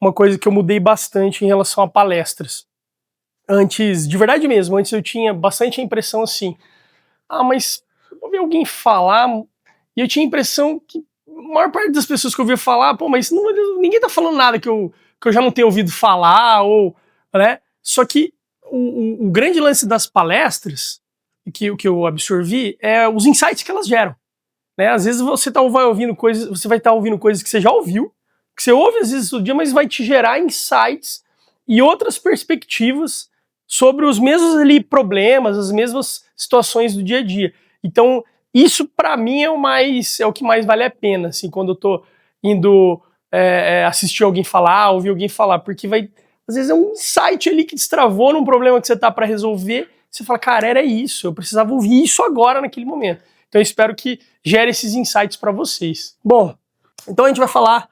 uma coisa que eu mudei bastante em relação a palestras. Antes, de verdade mesmo, antes eu tinha bastante a impressão assim, mas eu ouvi alguém falar, e eu tinha a impressão que a maior parte das pessoas que eu ouvia falar, mas ninguém tá falando nada que eu já não tenho ouvido falar, ou, né? Só que o grande lance das palestras, o que eu absorvi, é os insights que elas geram. Né? Às vezes você vai estar ouvindo coisas que você já ouviu, que você ouve às vezes todo dia, mas vai te gerar insights e outras perspectivas sobre os mesmos ali problemas, as mesmas situações do dia a dia. Então, isso para mim é o que mais vale a pena, assim, quando eu tô indo assistir alguém falar, ouvir alguém falar, porque às vezes é um insight ali que destravou num problema que você tá para resolver, você fala, cara, era isso, eu precisava ouvir isso agora naquele momento. Então eu espero que gere esses insights para vocês. Bom, então a gente vai falar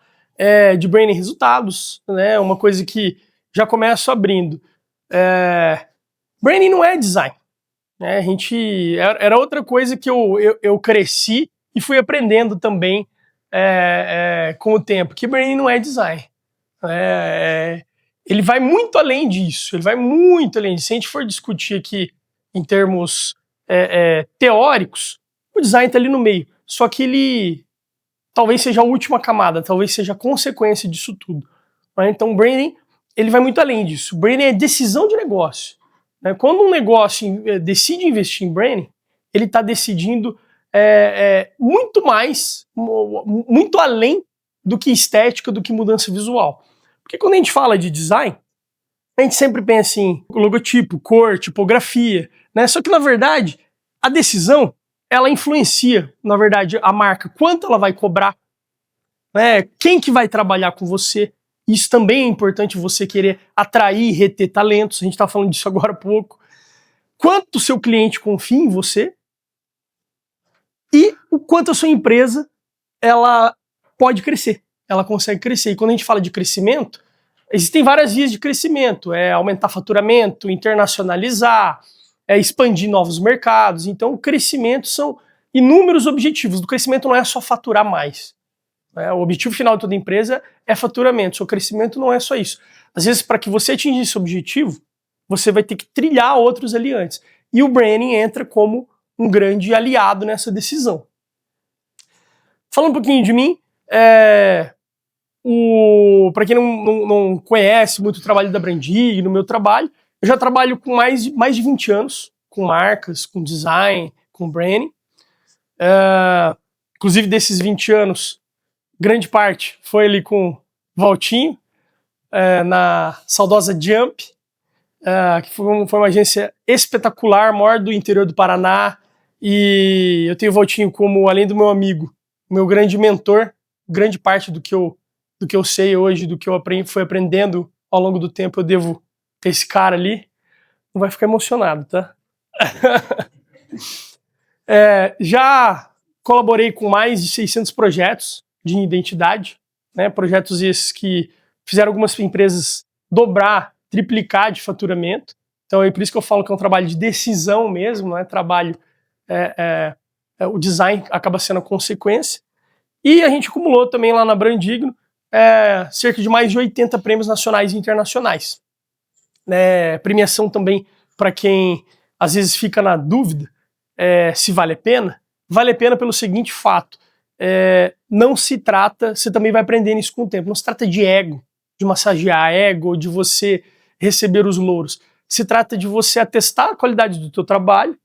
de branding resultados, né? Uma coisa que já começo abrindo. Branding não é design. Né? Era outra coisa que eu cresci e fui aprendendo também com o tempo, que branding não é design. Ele vai muito além disso, ele vai muito além disso. Se a gente for discutir aqui em termos teóricos, o design está ali no meio, só que ele talvez seja a última camada, talvez seja a consequência disso tudo. Né? Então o branding, ele vai muito além disso. O branding é decisão de negócio. Né? Quando um negócio decide investir em branding, ele está decidindo muito mais, muito além do que estética, do que mudança visual. Porque quando a gente fala de design, a gente sempre pensa em logotipo, cor, tipografia, né? Só que na verdade, a decisão, ela influencia, na verdade, a marca, quanto ela vai cobrar, né? Quem que vai trabalhar com você. Isso também é importante, você querer atrair e reter talentos, a gente está falando disso agora há pouco. Quanto o seu cliente confia em você e o quanto a sua empresa ela pode crescer, ela consegue crescer. E quando a gente fala de crescimento, existem várias vias de crescimento, aumentar faturamento, internacionalizar, expandir novos mercados. Então o crescimento são inúmeros objetivos. O crescimento não é só faturar mais. O objetivo final de toda empresa é faturamento. Seu crescimento não é só isso. Às vezes, para que você atingir esse objetivo, você vai ter que trilhar outros ali antes. E o branding entra como um grande aliado nessa decisão. Falando um pouquinho de mim, para quem não conhece muito o trabalho da Brandig, no meu trabalho, eu já trabalho com mais de 20 anos, com marcas, com design, com branding. Inclusive, desses 20 anos, grande parte foi ali com Valtinho, na saudosa Jump, que foi uma agência espetacular, maior do interior do Paraná, e eu tenho o Valtinho como, além do meu amigo, meu grande mentor. Grande parte do que eu sei hoje, do que eu fui aprendendo ao longo do tempo, eu devo ter esse cara ali. Não vai ficar emocionado, tá? Já colaborei com mais de 600 projetos de identidade, né? Projetos esses que fizeram algumas empresas dobrar, triplicar de faturamento. Então é por isso que eu falo que é um trabalho de decisão mesmo, não é trabalho... o design acaba sendo a consequência. E a gente acumulou também lá na Brandigno cerca de mais de 80 prêmios nacionais e internacionais. Premiação também, para quem às vezes fica na dúvida se vale a pena. Vale a pena pelo seguinte fato: não se trata, você também vai aprendendo isso com o tempo, não se trata de ego, de massagear ego, de você receber os louros. Se trata de você atestar a qualidade do teu trabalho,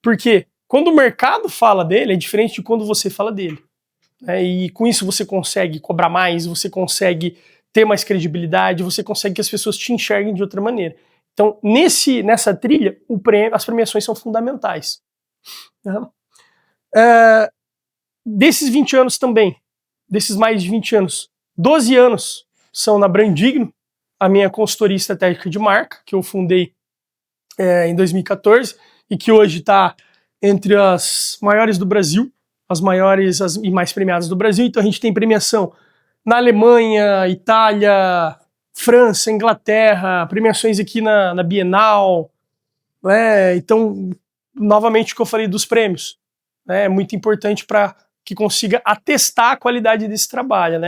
porque quando o mercado fala dele, é diferente de quando você fala dele. E com isso você consegue cobrar mais, você consegue ter mais credibilidade, você consegue que as pessoas te enxerguem de outra maneira. Então, nessa trilha, as premiações são fundamentais. Desses 20 anos também, desses mais de 20 anos, 12 anos são na Brandigno, a minha consultoria estratégica de marca, que eu fundei em 2014 e que hoje está entre as maiores do Brasil, as maiores e mais premiadas do Brasil. Então a gente tem premiação na Alemanha, Itália, França, Inglaterra, premiações aqui na Bienal. Então, novamente o que eu falei dos prêmios, é muito importante para que consiga atestar a qualidade desse trabalho.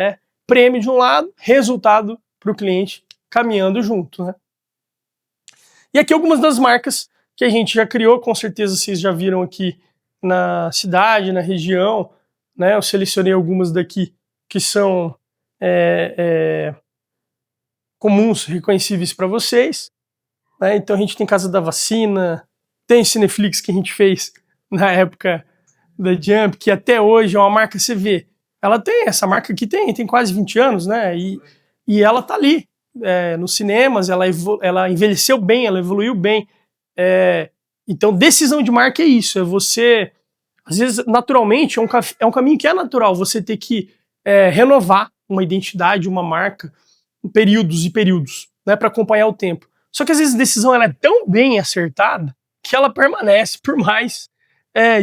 Prêmio de um lado, resultado para o cliente, caminhando junto, né? E aqui algumas das marcas que a gente já criou, com certeza vocês já viram aqui na cidade, na região, né? Eu selecionei algumas daqui que são comuns, reconhecíveis para vocês, né? Então a gente tem Casa da Vacina, tem Cineflix que a gente fez na época da Jump, que até hoje é uma marca, você vê, ela tem, essa marca aqui tem quase 20 anos, né? E ela tá ali, nos cinemas, ela envelheceu bem, ela evoluiu bem. Então, decisão de marca é isso, é você, às vezes, naturalmente, é um caminho que é natural, você ter que renovar uma identidade, uma marca, em períodos e períodos, né, para acompanhar o tempo. Só que às vezes a decisão ela é tão bem acertada que ela permanece por mais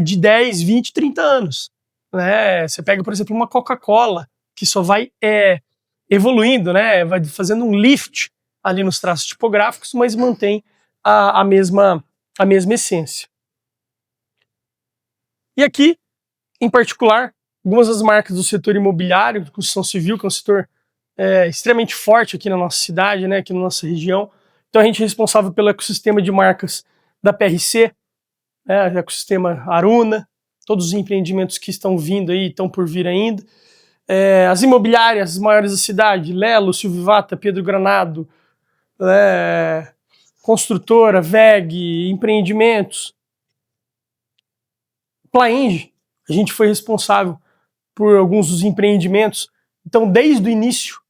de 10, 20, 30 anos. Né? Você pega, por exemplo, uma Coca-Cola, que só vai evoluindo, né? Vai fazendo um lift ali nos traços tipográficos, mas mantém a mesma essência. E aqui, em particular, algumas das marcas do setor imobiliário, construção civil, que é um setor extremamente forte aqui na nossa cidade, né? Aqui na nossa região. Então a gente é responsável pelo ecossistema de marcas da PRC, ecossistema Aruna, todos os empreendimentos que estão vindo aí, estão por vir ainda. As imobiliárias maiores da cidade, Lelo, Silvivata, Pedro Granado, Construtora, VEG, Empreendimentos. Plaenge, a gente foi responsável por alguns dos empreendimentos. Então, desde o início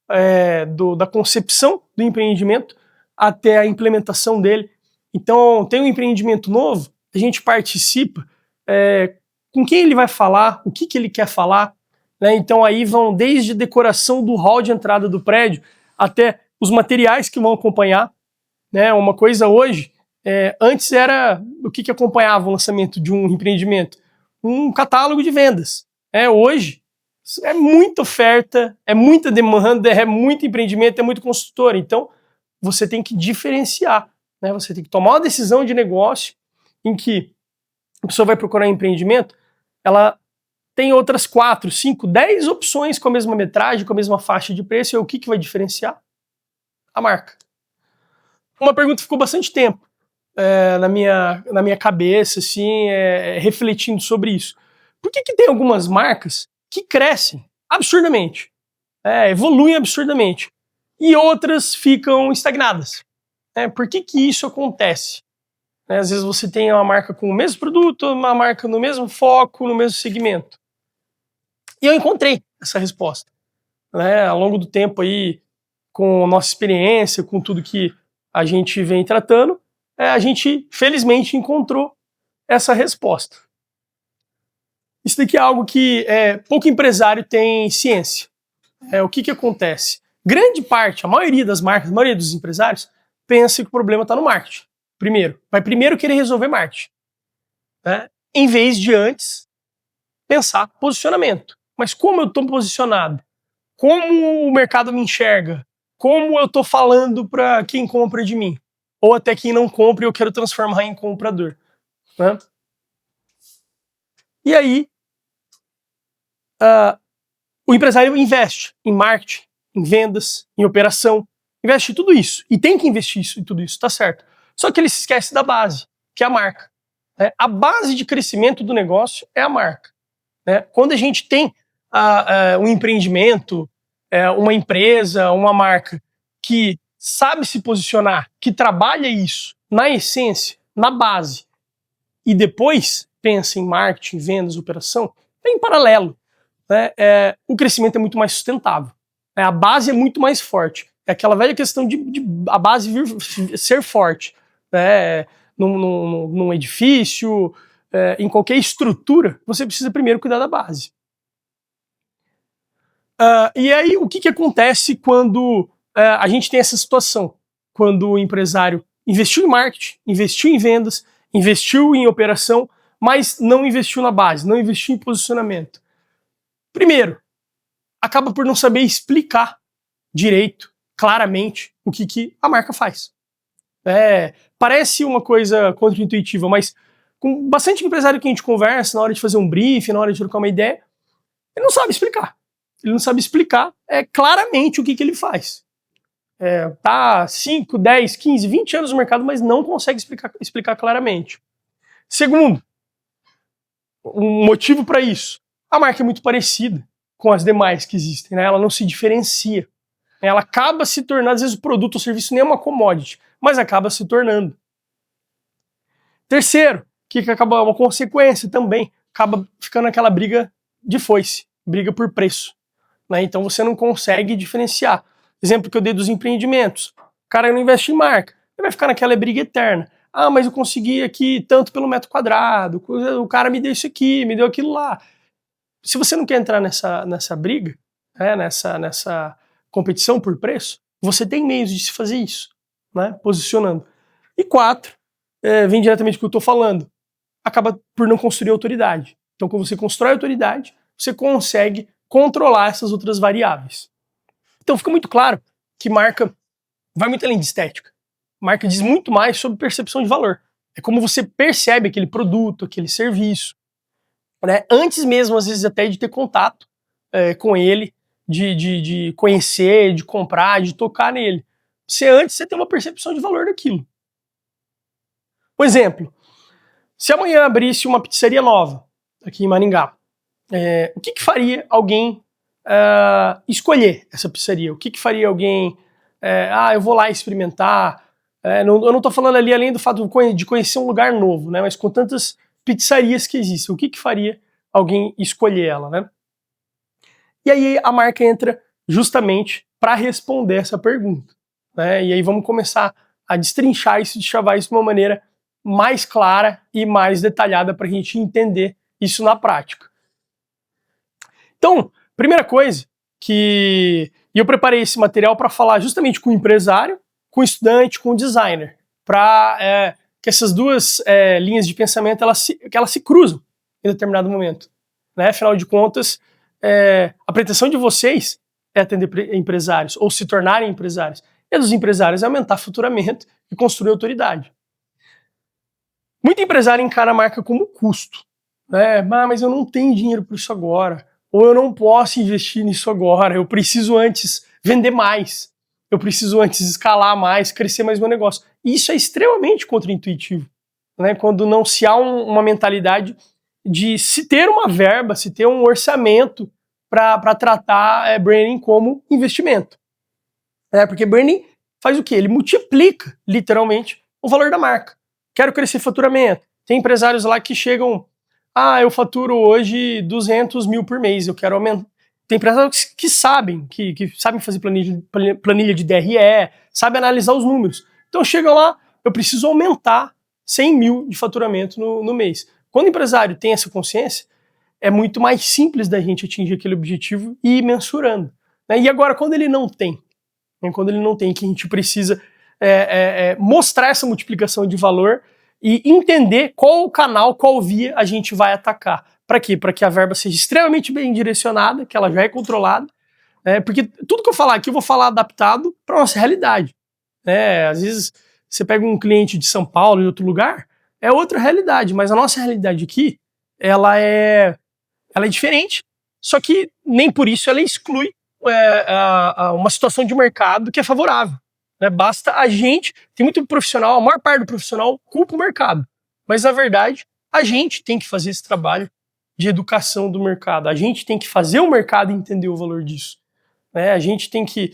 da concepção do empreendimento até a implementação dele. Então, tem um empreendimento novo, a gente participa, com quem ele vai falar, o que ele quer falar, né? Então aí vão desde a decoração do hall de entrada do prédio até os materiais que vão acompanhar, né? Uma coisa hoje, antes era o que acompanhava o lançamento de um empreendimento? Um catálogo de vendas. Hoje é muita oferta, é muita demanda, é muito empreendimento, é muito construtor. Então você tem que diferenciar, né? Você tem que tomar uma decisão de negócio em que a pessoa vai procurar um empreendimento, ela tem outras 4, 5, 10 opções com a mesma metragem, com a mesma faixa de preço, e o que vai diferenciar? A marca. Uma pergunta que ficou bastante tempo na minha cabeça, assim, refletindo sobre isso. Por que tem algumas marcas que crescem absurdamente, evoluem absurdamente, e outras ficam estagnadas? Por que isso acontece? Às vezes você tem uma marca com o mesmo produto, uma marca no mesmo foco, no mesmo segmento. E eu encontrei essa resposta. Ao longo do tempo aí, com a nossa experiência, com tudo que a gente vem tratando, a gente felizmente encontrou essa resposta. Isso daqui é algo que pouco empresário tem ciência. O que acontece? Grande parte, a maioria das marcas, a maioria dos empresários, pensa que o problema está no marketing. Vai primeiro querer resolver marketing, né? Em vez de antes pensar posicionamento. Mas como eu estou posicionado? Como o mercado me enxerga? Como eu estou falando para quem compra de mim? Ou até quem não compra e eu quero transformar em comprador, né? E aí, o empresário investe em marketing, em vendas, em operação, investe em tudo isso. E tem que investir em tudo isso, tá certo. Só que ele se esquece da base, que é a marca. A base de crescimento do negócio é a marca. Quando a gente tem um empreendimento, uma empresa, uma marca que sabe se posicionar, que trabalha isso na essência, na base, e depois pensa em marketing, vendas, operação, é em paralelo. O crescimento é muito mais sustentável. A base é muito mais forte. É aquela velha questão de a base ser forte. Num edifício, em qualquer estrutura, você precisa primeiro cuidar da base. E aí, o que acontece quando a gente tem essa situação? Quando o empresário investiu em marketing, investiu em vendas, investiu em operação, mas não investiu na base, não investiu em posicionamento. Primeiro, acaba por não saber explicar direito, claramente, o que a marca faz. Parece uma coisa contra-intuitiva, mas com bastante empresário que a gente conversa, na hora de fazer um briefing, na hora de trocar uma ideia, ele não sabe explicar. Ele não sabe explicar claramente o que ele faz. tá 5, 10, 15, 20 anos no mercado, mas não consegue explicar claramente. Segundo, um motivo para isso, a marca é muito parecida com as demais que existem, né? Ela não se diferencia. Ela acaba se tornando, às vezes o produto ou serviço nem é uma commodity, mas acaba se tornando. Terceiro, que acaba uma consequência também, acaba ficando aquela briga de foice, briga por preço, né? Então você não consegue diferenciar. Exemplo que eu dei dos empreendimentos, o cara não investe em marca, ele vai ficar naquela briga eterna. Ah, mas eu consegui aqui tanto pelo metro quadrado, o cara me deu isso aqui, me deu aquilo lá. Se você não quer entrar nessa briga, né, nessa competição por preço, você tem meios de se fazer isso, né, posicionando. E 4, vem diretamente do que eu estou falando, acaba por não construir autoridade. Então, quando você constrói autoridade, você consegue controlar essas outras variáveis. Então, fica muito claro que marca vai muito além de estética. Marca diz muito mais sobre percepção de valor. É como você percebe aquele produto, aquele serviço, né? Antes mesmo, às vezes, até de ter contato com ele, de conhecer, de comprar, de tocar nele. Você tem uma percepção de valor daquilo. Por exemplo, se amanhã abrisse uma pizzaria nova aqui em Maringá, o que faria alguém escolher essa pizzaria? O que faria alguém... eu vou lá experimentar. Eu não estou falando ali além do fato de conhecer um lugar novo, né? Mas com tantas pizzarias que existem, o que faria alguém escolher ela, né? E aí a marca entra justamente para responder essa pergunta, né? E aí vamos começar a destrinchar isso, deschavar isso de uma maneira mais clara e mais detalhada para a gente entender isso na prática. Então, primeira coisa e eu preparei esse material para falar justamente com o empresário, com o estudante, com o designer, para que essas duas linhas de pensamento elas se cruzam em determinado momento, né? Afinal de contas, a pretensão de vocês é atender empresários ou se tornarem empresários, e a dos empresários é aumentar faturamento e construir autoridade. Muito empresário encara a marca como custo, né? Mas eu não tenho dinheiro para isso agora, ou eu não posso investir nisso agora, eu preciso antes vender mais, eu preciso antes escalar mais, crescer mais meu negócio. E isso é extremamente contraintuitivo, né? Quando não se há uma mentalidade de se ter uma verba, se ter um orçamento para tratar branding como investimento. Porque branding faz o quê? Ele multiplica, literalmente, o valor da marca. Quero crescer faturamento. Tem empresários lá que chegam, eu faturo hoje 200 mil por mês, eu quero aumentar. Tem empresários que sabem fazer planilha de DRE, sabem analisar os números. Então chegam lá, eu preciso aumentar 100 mil de faturamento no mês. Quando o empresário tem essa consciência, é muito mais simples da gente atingir aquele objetivo e ir mensurando, né? E agora, quando ele não tem, que a gente precisa mostrar essa multiplicação de valor e entender qual o canal, qual via a gente vai atacar. Para quê? Para que a verba seja extremamente bem direcionada, que ela já é controlada, porque tudo que eu falar aqui eu vou falar adaptado para a nossa realidade. Às vezes você pega um cliente de São Paulo, em outro lugar, é outra realidade, mas a nossa realidade aqui, ela é diferente, só que nem por isso ela exclui uma situação de mercado que é favorável, né? Basta a gente, tem muito profissional, a maior parte do profissional culpa o mercado, mas na verdade a gente tem que fazer esse trabalho de educação do mercado, a gente tem que fazer o mercado entender o valor disso, né? A gente tem que,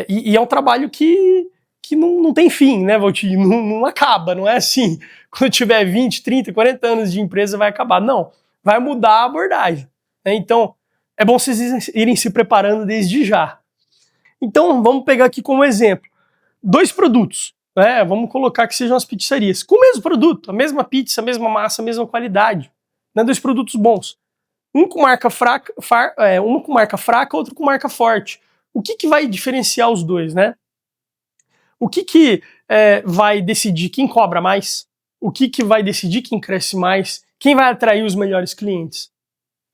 e é um trabalho que não tem fim, né, Valtinho? Não acaba, não é assim, quando tiver 20, 30, 40 anos de empresa vai acabar, não, vai mudar a abordagem, né? Então é bom vocês irem se preparando desde já. Então vamos pegar aqui como exemplo 2 produtos, né? Vamos colocar que sejam as pizzarias com o mesmo produto, a mesma pizza, a mesma massa, a mesma qualidade, né? 2 produtos bons, um com marca fraca, outro com marca forte. O que vai diferenciar os dois, né? O que vai decidir quem cobra mais? O que vai decidir quem cresce mais? Quem vai atrair os melhores clientes?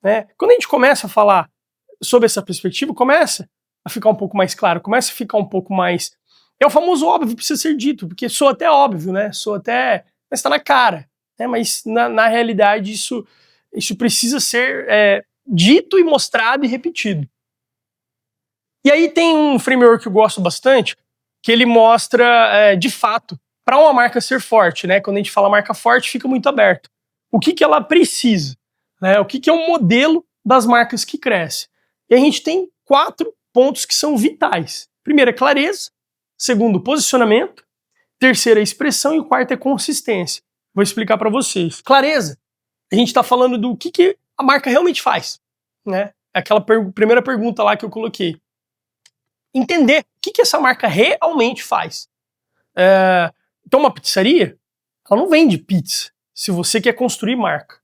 Né? Quando a gente começa a falar sobre essa perspectiva, começa a ficar um pouco mais claro, começa a ficar um pouco mais... É o famoso óbvio, precisa ser dito, porque soa até óbvio, né? Mas está na cara. Né? Mas na realidade isso precisa ser dito e mostrado e repetido. E aí tem um framework que eu gosto bastante, que ele mostra, de fato, para uma marca ser forte, né? Quando a gente fala marca forte, fica muito aberto. O que ela precisa, né? O que é o modelo das marcas que crescem. E a gente tem 4 pontos que são vitais. Primeiro é clareza, segundo, posicionamento, terceiro é expressão e o quarto é consistência. Vou explicar para vocês. Clareza, a gente está falando do que a marca realmente faz, né? Aquela primeira pergunta lá que eu coloquei. Entender o que essa marca realmente faz. Então uma pizzaria, ela não vende pizza se você quer construir marca.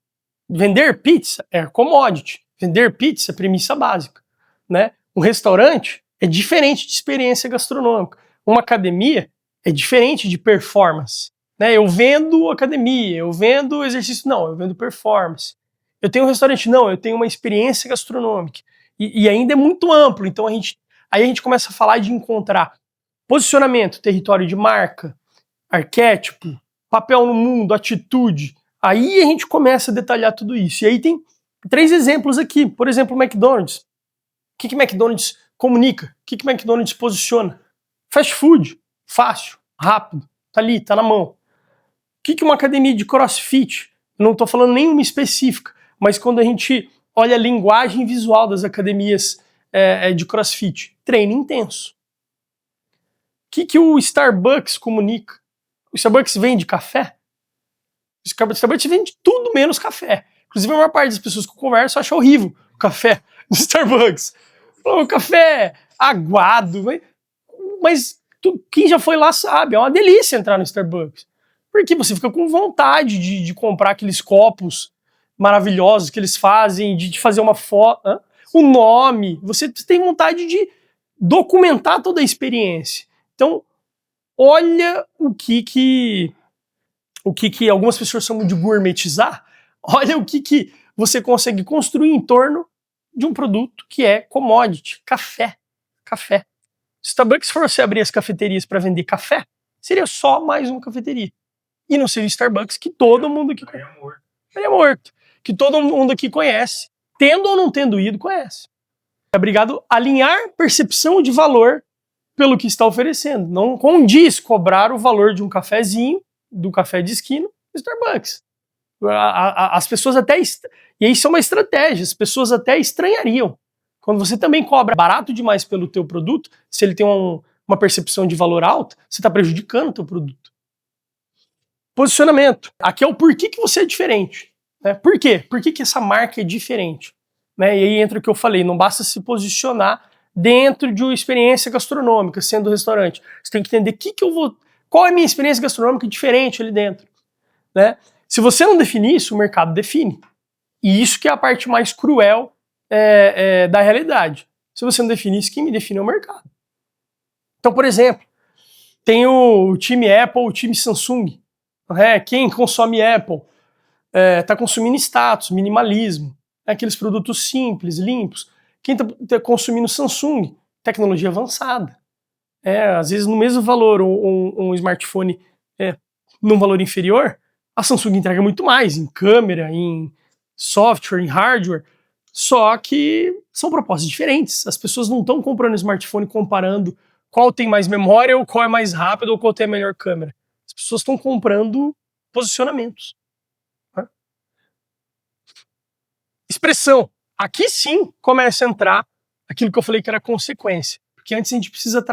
Vender pizza é commodity. Vender pizza é premissa básica, né? Um restaurante é diferente de experiência gastronômica. Uma academia é diferente de performance, né? Eu vendo academia, eu vendo exercício, não, eu vendo performance. Eu tenho um restaurante, não, eu tenho uma experiência gastronômica. E ainda é muito amplo, então aí a gente começa a falar de encontrar posicionamento, território de marca, arquétipo, papel no mundo, atitude. Aí a gente começa a detalhar tudo isso. E aí tem 3 exemplos aqui. Por exemplo, o McDonald's. O que o McDonald's comunica? O que o McDonald's posiciona? Fast food, fácil, rápido, tá ali, tá na mão. O que uma academia de CrossFit? Eu não estou falando nenhuma específica, mas quando a gente olha a linguagem visual das academias de CrossFit, treino intenso. O que o Starbucks comunica? O Starbucks vende café? O Starbucks vende tudo menos café. Inclusive, a maior parte das pessoas que eu converso acha horrível o café do Starbucks. O café aguado, mas quem já foi lá sabe, é uma delícia entrar no Starbucks. Porque você fica com vontade de comprar aqueles copos maravilhosos que eles fazem, de fazer uma foto, o nome, você tem vontade de documentar toda a experiência. Então, olha o que algumas pessoas chamam de gourmetizar, olha o que você consegue construir em torno de um produto que é commodity, café. Café. Se Starbucks fosse abrir as cafeterias para vender café, seria só mais uma cafeteria. E não seria Starbucks que todo mundo aqui conhece. Estaria morto. Que todo mundo aqui conhece. Tendo ou não tendo ido, conhece. É obrigado a alinhar percepção de valor pelo que está oferecendo. Não condiz cobrar o valor de um cafezinho, do café de esquina, do Starbucks. As pessoas até... E isso é uma estratégia. As pessoas até estranhariam. Quando você também cobra barato demais pelo teu produto, se ele tem uma percepção de valor alta, você está prejudicando o teu produto. Posicionamento. Aqui é o porquê que você é diferente. Né? Por quê? Por que essa marca é diferente? Né? E aí entra o que eu falei, não basta se posicionar dentro de uma experiência gastronômica, sendo restaurante. Você tem que entender qual é a minha experiência gastronômica diferente ali dentro. Né? Se você não definir isso, o mercado define. E isso que é a parte mais cruel da realidade. Se você não definir isso, quem me define é o mercado. Então, por exemplo, tem o time Apple, o time Samsung. Quem consome Apple está consumindo status, minimalismo, aqueles produtos simples, limpos. Quem está consumindo Samsung, tecnologia avançada. Às vezes no mesmo valor, um smartphone num valor inferior, a Samsung entrega muito mais em câmera, em software, em hardware, só que são propostas diferentes. As pessoas não estão comprando smartphone comparando qual tem mais memória, ou qual é mais rápido, ou qual tem a melhor câmera. As pessoas estão comprando posicionamentos. Né? Expressão. Aqui sim começa a entrar aquilo que eu falei que era consequência. Porque antes a gente precisa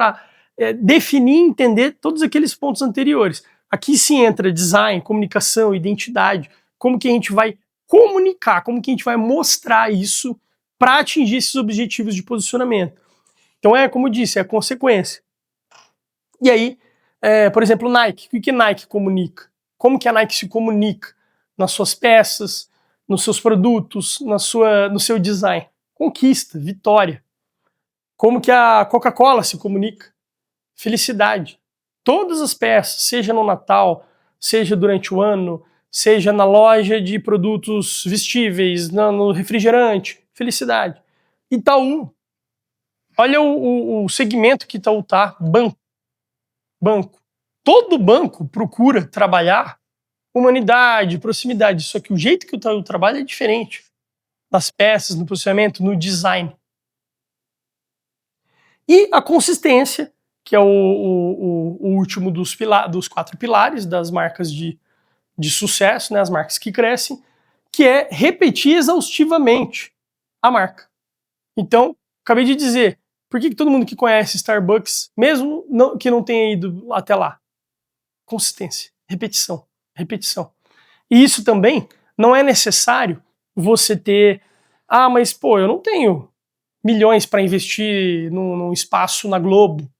definir e entender todos aqueles pontos anteriores. Aqui sim entra design, comunicação, identidade. Como que a gente vai comunicar, como que a gente vai mostrar isso para atingir esses objetivos de posicionamento. Então como eu disse, é a consequência. E aí, por exemplo, Nike. O que Nike comunica? Como que a Nike se comunica nas suas peças, nos seus produtos, no seu design? Conquista, vitória. Como que a Coca-Cola se comunica? Felicidade. Todas as peças, seja no Natal, seja durante o ano, seja na loja de produtos vestíveis, no refrigerante, felicidade. Itaú. Olha o segmento que Itaú está, banco. Todo banco procura trabalhar humanidade, proximidade, só que o jeito que o Itaú trabalha é diferente. Nas peças, no posicionamento, no design. E a consistência, que é o último dos 4 pilares das marcas de sucesso, né, as marcas que crescem, que é repetir exaustivamente a marca. Então, acabei de dizer, por que todo mundo que conhece Starbucks, mesmo que não tenha ido até lá? Consistência, repetição, repetição. E isso também não é necessário você ter, mas pô, eu não tenho milhões para investir num espaço na Globo,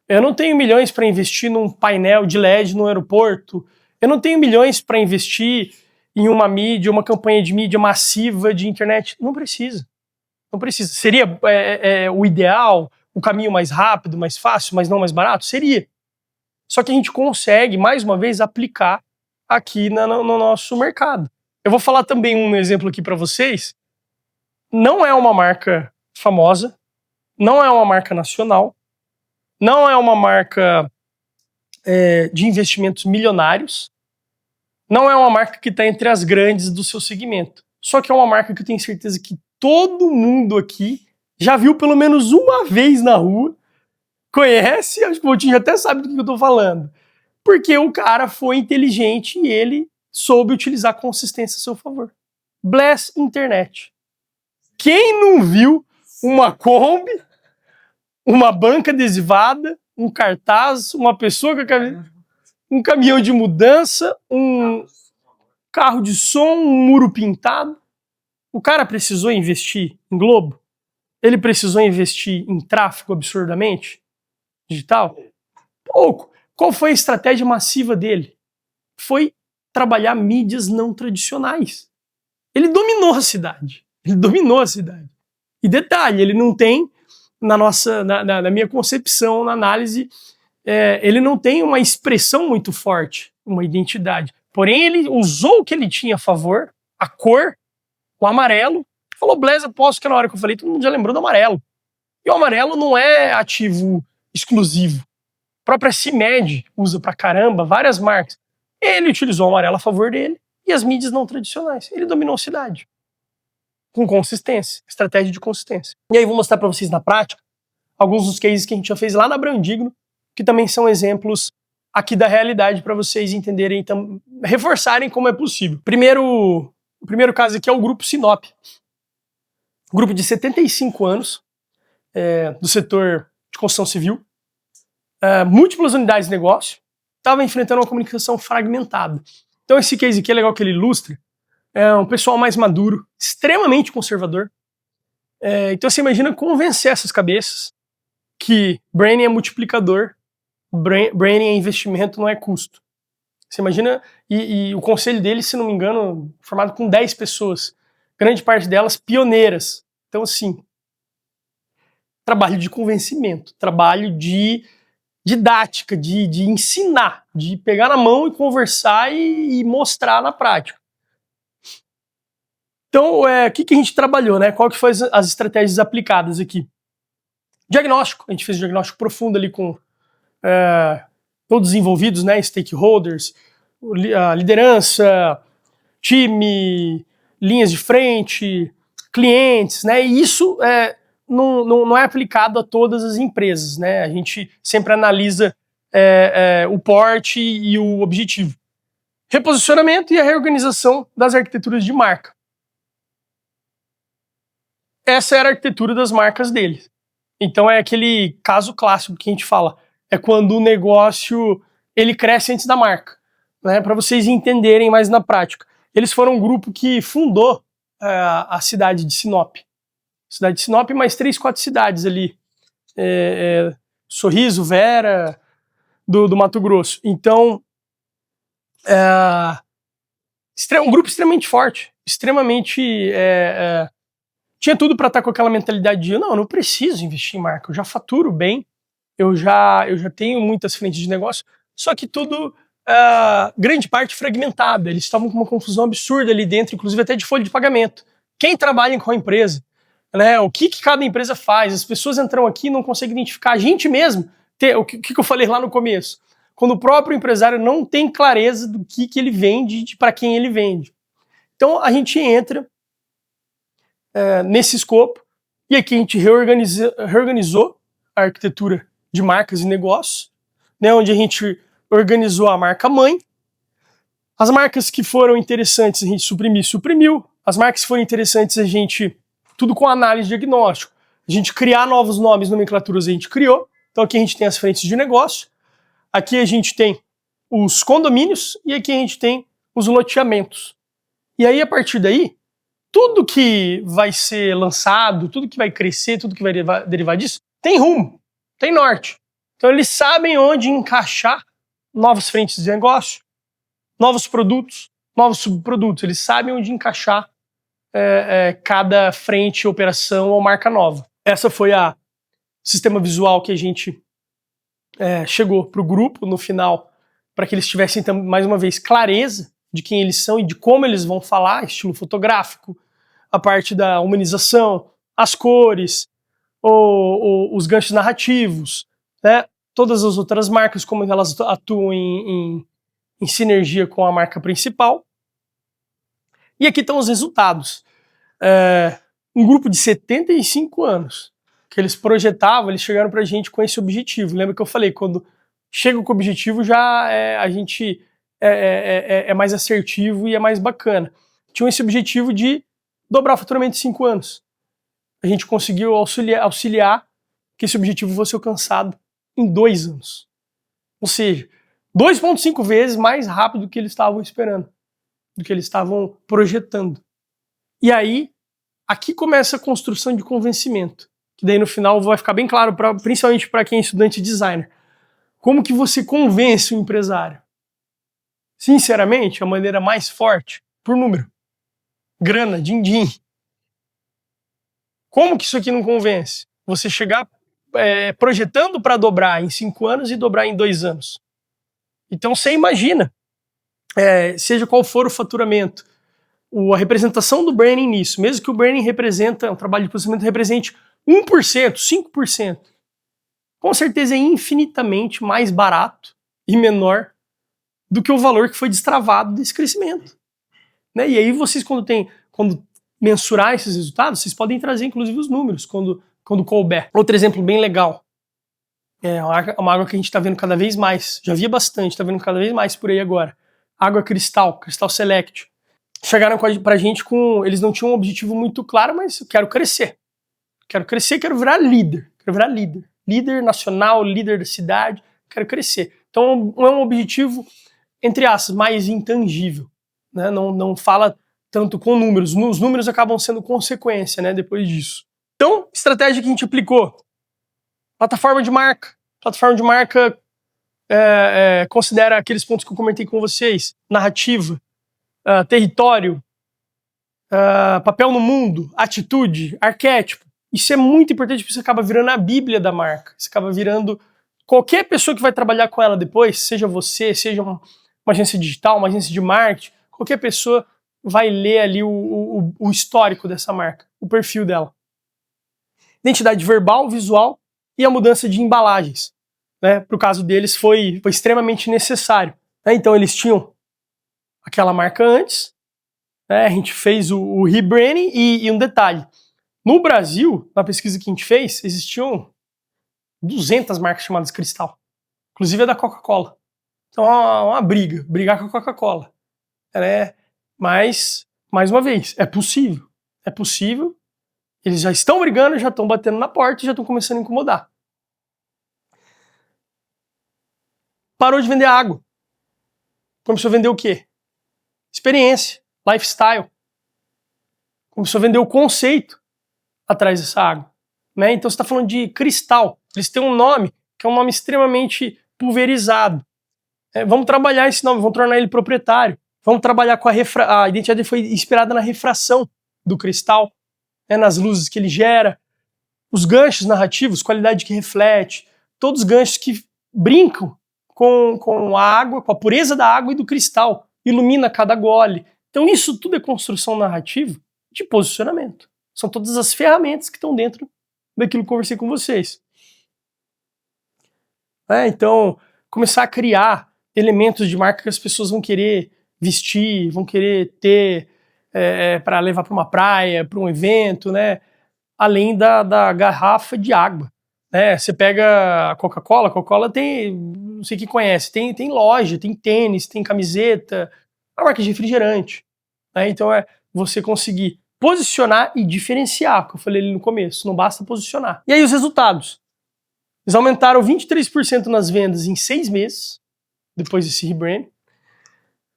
eu não tenho milhões para investir num painel de LED no aeroporto, eu não tenho milhões para investir em uma mídia, uma campanha de mídia massiva de internet. Não precisa. Não precisa. Seria o ideal, o caminho mais rápido, mais fácil, mas não mais barato? Seria. Só que a gente consegue, mais uma vez, aplicar aqui no nosso mercado. Eu vou falar também um exemplo aqui para vocês. Não é uma marca famosa, não é uma marca nacional, não é uma marca de investimentos milionários, não é uma marca que está entre as grandes do seu segmento. Só que é uma marca que eu tenho certeza que todo mundo aqui já viu pelo menos uma vez na rua, conhece, acho que o Coutinho até sabe do que eu estou falando. Porque o cara foi inteligente e ele soube utilizar a consistência a seu favor. Bless Internet. Quem não viu uma Kombi, uma banca adesivada, um cartaz, uma pessoa com um caminhão de mudança, um carro de som, um muro pintado? O cara precisou investir em Globo? Ele precisou investir em tráfego absurdamente? Digital? Pouco. Qual foi a estratégia massiva dele? Foi trabalhar mídias não tradicionais. Ele dominou a cidade. Ele dominou a cidade. E detalhe, ele não tem, na minha concepção, na análise, ele não tem uma expressão muito forte, uma identidade. Porém, ele usou o que ele tinha a favor, a cor, o amarelo, falou, beleza, posso, que na hora que eu falei, todo mundo já lembrou do amarelo. E o amarelo não é ativo exclusivo. A própria CIMED usa pra caramba, várias marcas. Ele utilizou o amarelo a favor dele e as mídias não tradicionais. Ele dominou a cidade. Com consistência, estratégia de consistência. E aí vou mostrar para vocês na prática alguns dos cases que a gente já fez lá na Brandigno, que também são exemplos aqui da realidade para vocês entenderem, então, reforçarem como é possível. O primeiro caso aqui é o Grupo Sinop. Grupo de 75 anos, do setor de construção civil, múltiplas unidades de negócio, estava enfrentando uma comunicação fragmentada. Então esse case aqui é legal que ele ilustra, um pessoal mais maduro, extremamente conservador. Então você imagina convencer essas cabeças que branding é multiplicador, branding é investimento, não é custo. Você imagina, e o conselho dele, se não me engano, formado com 10 pessoas, grande parte delas pioneiras. Então assim, trabalho de convencimento, trabalho de didática, de ensinar, de pegar na mão e conversar e mostrar na prática. Então, o que a gente trabalhou, né? Qual que foi as estratégias aplicadas aqui? Diagnóstico, a gente fez um diagnóstico profundo ali com todos os envolvidos, né? Stakeholders, a liderança, time, linhas de frente, clientes, né? E isso não é aplicado a todas as empresas, né? A gente sempre analisa o porte e o objetivo. Reposicionamento e a reorganização das arquiteturas de marca. Essa era a arquitetura das marcas deles. Então é aquele caso clássico que a gente fala, é quando o negócio ele cresce antes da marca, né? Para vocês entenderem mais na prática. Eles foram um grupo que fundou a cidade de Sinop. Cidade de Sinop, mais 3, 4 cidades ali. Sorriso, Vera, do Mato Grosso. Então, um grupo extremamente forte, extremamente... tinha tudo para estar com aquela mentalidade de não, eu não preciso investir em marca, eu já faturo bem, eu já tenho muitas frentes de negócio, só que tudo, grande parte fragmentada. Eles estavam com uma confusão absurda ali dentro, inclusive até de folha de pagamento. Quem trabalha em qual empresa? Né? O que cada empresa faz? As pessoas entram aqui e não conseguem identificar. A gente mesmo, o que eu falei lá no começo, quando o próprio empresário não tem clareza do que ele vende, para quem ele vende. Então a gente entra nesse escopo, e aqui a gente reorganizou a arquitetura de marcas e negócios, né, onde a gente organizou a marca mãe. As marcas que foram interessantes a gente suprimiu. As marcas que foram interessantes a gente, tudo com análise de diagnóstico. A gente criar novos nomes, nomenclaturas a gente criou. Então aqui a gente tem as frentes de negócio, aqui a gente tem os condomínios e aqui a gente tem os loteamentos. E aí a partir daí, tudo que vai ser lançado, tudo que vai crescer, tudo que vai derivar disso, tem rumo, tem norte. Então eles sabem onde encaixar novas frentes de negócio, novos produtos, novos subprodutos. Eles sabem onde encaixar cada frente, operação ou marca nova. Essa foi a sistema visual que a gente chegou para o grupo no final, para que eles tivessem, mais uma vez, clareza de quem eles são e de como eles vão falar, estilo fotográfico, a parte da humanização, as cores, os ganchos narrativos, né? Todas as outras marcas, como elas atuam em sinergia com a marca principal. E aqui estão os resultados. Um grupo de 75 anos que eles projetavam, eles chegaram para a gente com esse objetivo. Lembra que eu falei, quando chega com o objetivo, já a gente é mais assertivo e é mais bacana. Tinham esse objetivo de dobrar o faturamento em 5 anos. A gente conseguiu auxiliar que esse objetivo fosse alcançado em 2 anos. Ou seja, 2,5 vezes mais rápido do que eles estavam esperando, do que eles estavam projetando. E aí, aqui começa a construção de convencimento, que daí no final vai ficar bem claro, principalmente para quem é estudante de designer. Como que você convence o empresário? Sinceramente, a maneira mais forte, por número. Grana, din-din. Como que isso aqui não convence? Você chegar projetando para dobrar em 5 anos e dobrar em 2 anos. Então você imagina, seja qual for o faturamento, a representação do branding nisso, mesmo que o branding um trabalho de posicionamento represente 1%, 5%, com certeza é infinitamente mais barato e menor do que o valor que foi destravado desse crescimento. Né? E aí vocês, quando mensurar esses resultados, vocês podem trazer inclusive os números, quando couber. Outro exemplo bem legal, uma água que a gente está vendo cada vez mais, já via bastante, está vendo cada vez mais por aí agora, água Cristal Select. Chegaram pra gente eles não tinham um objetivo muito claro, mas eu quero crescer, quero virar líder, líder nacional, líder da cidade, quero crescer. Então é um objetivo, entre aspas, mais intangível, né? Não fala tanto com números, os números acabam sendo consequência, né, depois disso. Então, estratégia que a gente aplicou, plataforma de marca considera aqueles pontos que eu comentei com vocês, narrativa, território, papel no mundo, atitude, arquétipo. Isso é muito importante porque isso acaba virando a bíblia da marca. Isso acaba virando qualquer pessoa que vai trabalhar com ela depois, seja você, seja uma agência digital, uma agência de marketing, qualquer pessoa vai ler ali o histórico dessa marca, o perfil dela. Identidade verbal, visual e a mudança de embalagens. Né? Para o caso deles foi extremamente necessário. Né? Então eles tinham aquela marca antes, né? A gente fez o rebranding e um detalhe. No Brasil, na pesquisa que a gente fez, existiam 200 marcas chamadas Cristal, inclusive a da Coca-Cola. Então uma brigar com a Coca-Cola. Mas, mais uma vez, é possível. Eles já estão brigando, já estão batendo na porta e já estão começando a incomodar. Parou de vender água. Começou a vender o quê? Experiência, lifestyle. Começou a vender o conceito atrás dessa água. Né? Então você está falando de Cristal. Eles têm um nome que é um nome extremamente pulverizado. Vamos trabalhar esse nome, vamos tornar ele proprietário. Vamos trabalhar com a identidade foi inspirada na refração do cristal, nas luzes que ele gera, os ganchos narrativos, qualidade que reflete, todos os ganchos que brincam com a água, com a pureza da água e do cristal, ilumina cada gole. Então isso tudo é construção narrativa de posicionamento. São todas as ferramentas que estão dentro daquilo que eu conversei com vocês. Então, começar a criar elementos de marca que as pessoas vão querer vestir, vão querer ter para levar para uma praia, para um evento, né? Além da garrafa de água. né? Você pega a Coca-Cola tem, não sei quem conhece, tem loja, tem tênis, tem camiseta, a marca de refrigerante, né? Então é você conseguir posicionar e diferenciar, que eu falei ali no começo, não basta posicionar. E aí os resultados. Eles aumentaram 23% nas vendas em 6 meses, depois desse rebrand.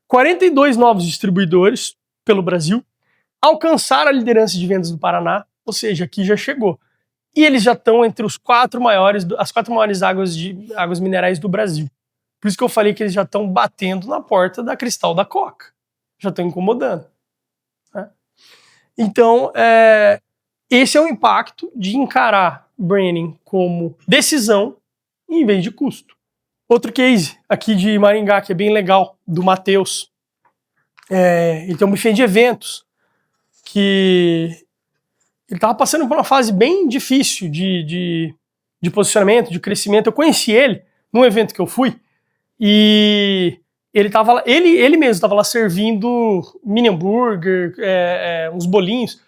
42 novos distribuidores pelo Brasil, alcançaram a liderança de vendas do Paraná, ou seja, aqui já chegou. E eles já estão entre as 4 maiores águas minerais do Brasil. Por isso que eu falei que eles já estão batendo na porta da Cristal da Coca. Já estão incomodando. Né? Então, esse é o impacto de encarar branding como decisão em vez de custo. Outro case aqui de Maringá, que é bem legal, do Matheus. Ele tem um buffet de eventos que ele estava passando por uma fase bem difícil de posicionamento, de crescimento. Eu conheci ele num evento que eu fui e ele mesmo estava lá servindo mini hambúrguer, uns bolinhos.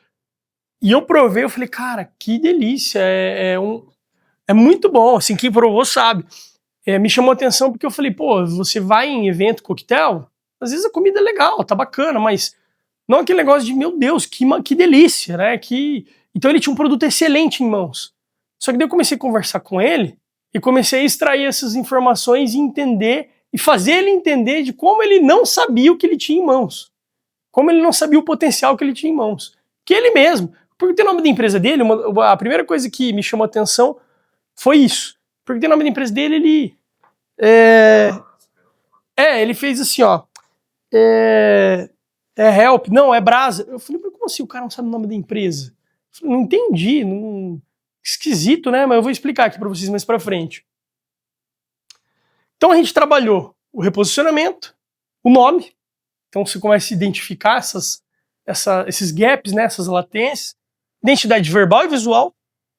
E eu provei, eu falei, cara, que delícia, é muito bom, assim, quem provou sabe. Me chamou a atenção porque eu falei, pô, você vai em evento coquetel, às vezes a comida é legal, tá bacana, mas não aquele negócio de, meu Deus, que delícia, né? Então ele tinha um produto excelente em mãos. Só que daí eu comecei a conversar com ele e comecei a extrair essas informações e entender, e fazer ele entender de como ele não sabia o que ele tinha em mãos. Como ele não sabia o potencial que ele tinha em mãos. Que ele mesmo, porque tem o nome da empresa dele, a primeira coisa que me chamou a atenção foi isso. Porque tem o nome da empresa dele, ele fez assim, ó. Help, não, é Brasa. Eu falei, mas como assim o cara não sabe o nome da empresa? Eu falei, não entendi, esquisito, né? Mas eu vou explicar aqui para vocês mais para frente. Então a gente trabalhou o reposicionamento, o nome. Então você começa a identificar esses gaps, né? Essas latências, identidade verbal e visual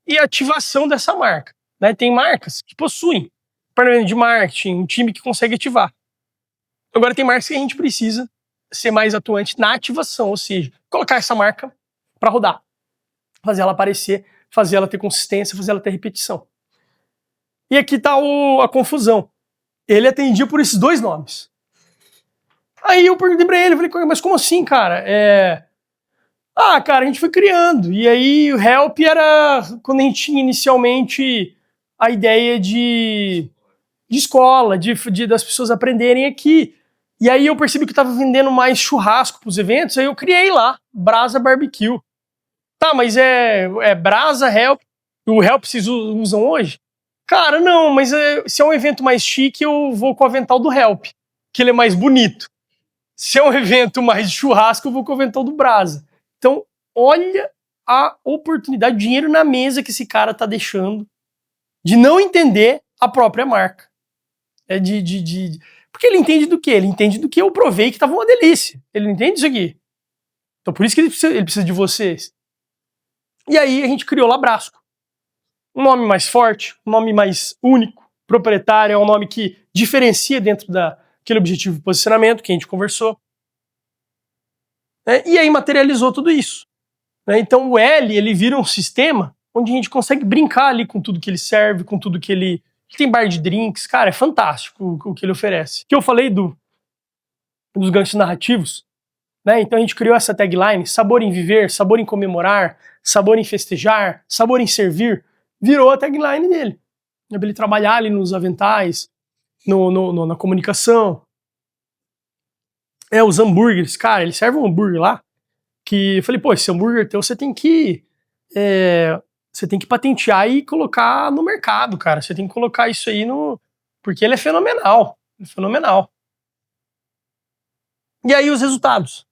e ativação dessa marca. Né? Tem marcas que possuem departamento de marketing, um time que consegue ativar. Agora tem marcas que a gente precisa ser mais atuante na ativação, ou seja, colocar essa marca para rodar, fazer ela aparecer, fazer ela ter consistência, fazer ela ter repetição. E aqui está a confusão. Ele atendia por esses 2 nomes. Aí eu perguntei para ele, falei, mas como assim, cara? Cara, a gente foi criando. E aí o Help era quando a gente tinha inicialmente a ideia de escola, das pessoas aprenderem aqui. E aí eu percebi que eu tava vendendo mais churrasco pros eventos, aí eu criei lá, Brasa Barbecue. Tá, mas é Brasa, Help, o Help vocês usam hoje? Cara, não, mas se é um evento mais chique, eu vou com o avental do Help, que ele é mais bonito. Se é um evento mais de churrasco, eu vou com o avental do Brasa. Então, olha a oportunidade, o dinheiro na mesa que esse cara tá deixando de não entender a própria marca. Porque ele entende do quê? Ele entende do que eu provei que tava uma delícia. Ele não entende isso aqui. Então por isso que ele precisa de vocês. E aí a gente criou Labrasco. Um nome mais forte, um nome mais único, proprietário, é um nome que diferencia dentro daquele objetivo de posicionamento que a gente conversou. E aí materializou tudo isso. Então o L, ele vira um sistema onde a gente consegue brincar ali com tudo que ele serve, com tudo que ele... Tem bar de drinks, cara, é fantástico o que ele oferece. Que eu falei dos ganchos narrativos, né? Então a gente criou essa tagline, sabor em viver, sabor em comemorar, sabor em festejar, sabor em servir, virou a tagline dele. Pra ele trabalhar ali nos aventais, na comunicação. Os hambúrgueres, cara, ele serve um hambúrguer lá, que eu falei, pô, esse hambúrguer teu você tem que patentear e colocar no mercado, cara. Você tem que colocar isso aí porque ele é fenomenal. É fenomenal. E aí os resultados.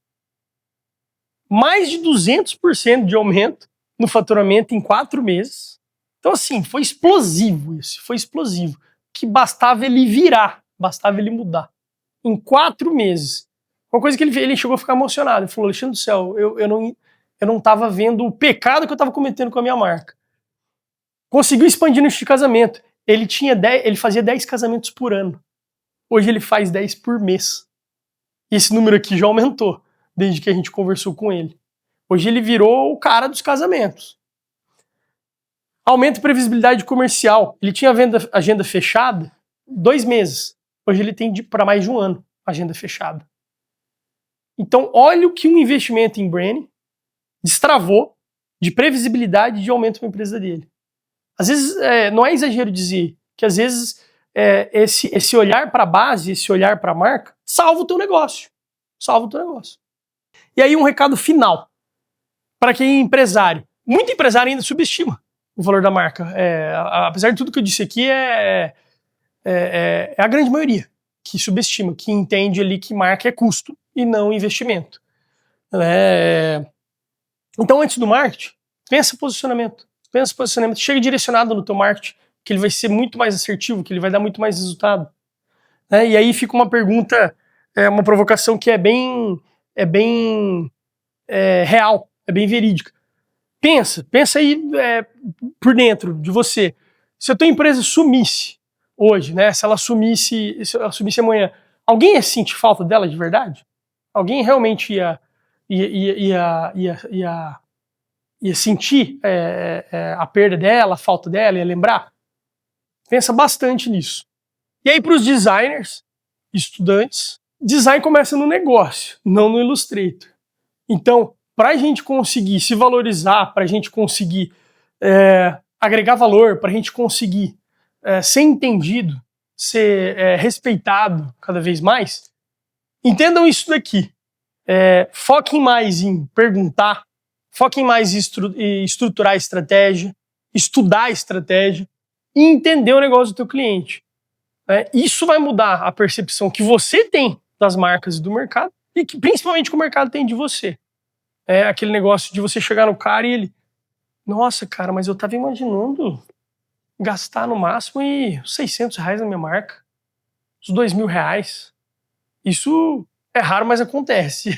Mais de 200% de aumento no faturamento em 4 meses. Então assim, foi explosivo isso. Foi explosivo. Que bastava ele virar, bastava ele mudar. Em 4 meses. Uma coisa que ele chegou a ficar emocionado. Ele falou, Alexandre do céu, eu não estava vendo o pecado que eu estava cometendo com a minha marca. Conseguiu expandir no de casamento. Ele fazia 10 casamentos por ano. Hoje ele faz 10 por mês. E esse número aqui já aumentou, desde que a gente conversou com ele. Hoje ele virou o cara dos casamentos. Aumento a previsibilidade comercial. Ele tinha agenda fechada 2 meses. Hoje ele tem para mais de 1 ano agenda fechada. Então, olha o que um investimento em branding destravou de previsibilidade e de aumento para a empresa dele. Às vezes, não é exagero dizer que às vezes esse olhar para a base, esse olhar para a marca, salva o teu negócio. Salva o teu negócio. E aí um recado final para quem é empresário. Muito empresário ainda subestima o valor da marca. Apesar de tudo que eu disse aqui, é a grande maioria que subestima, que entende ali que marca é custo e não investimento. Então, antes do marketing, pensa posicionamento. Chega direcionado no teu marketing, que ele vai ser muito mais assertivo, que ele vai dar muito mais resultado. E aí fica uma pergunta, uma provocação que é bem real, é bem verídica. Pensa aí por dentro de você. Se a tua empresa sumisse hoje, né? Se ela sumisse amanhã, alguém ia sentir falta dela de verdade? Alguém realmente ia sentir a perda dela, a falta dela, ia lembrar? Pensa bastante nisso. E aí para os designers, estudantes, design começa no negócio, não no Illustrator. Então, para a gente conseguir se valorizar, para a gente conseguir agregar valor, para a gente conseguir ser entendido, ser respeitado cada vez mais, entendam isso daqui. Foquem mais em perguntar, foquem mais em estruturar a estratégia, estudar a estratégia e entender o negócio do teu cliente. Isso vai mudar a percepção que você tem das marcas e do mercado e que principalmente que o mercado tem de você. Aquele negócio de você chegar no cara e ele, nossa, cara, mas eu tava imaginando gastar no máximo R$600 na minha marca, uns R$2.000. Isso é raro, mas acontece.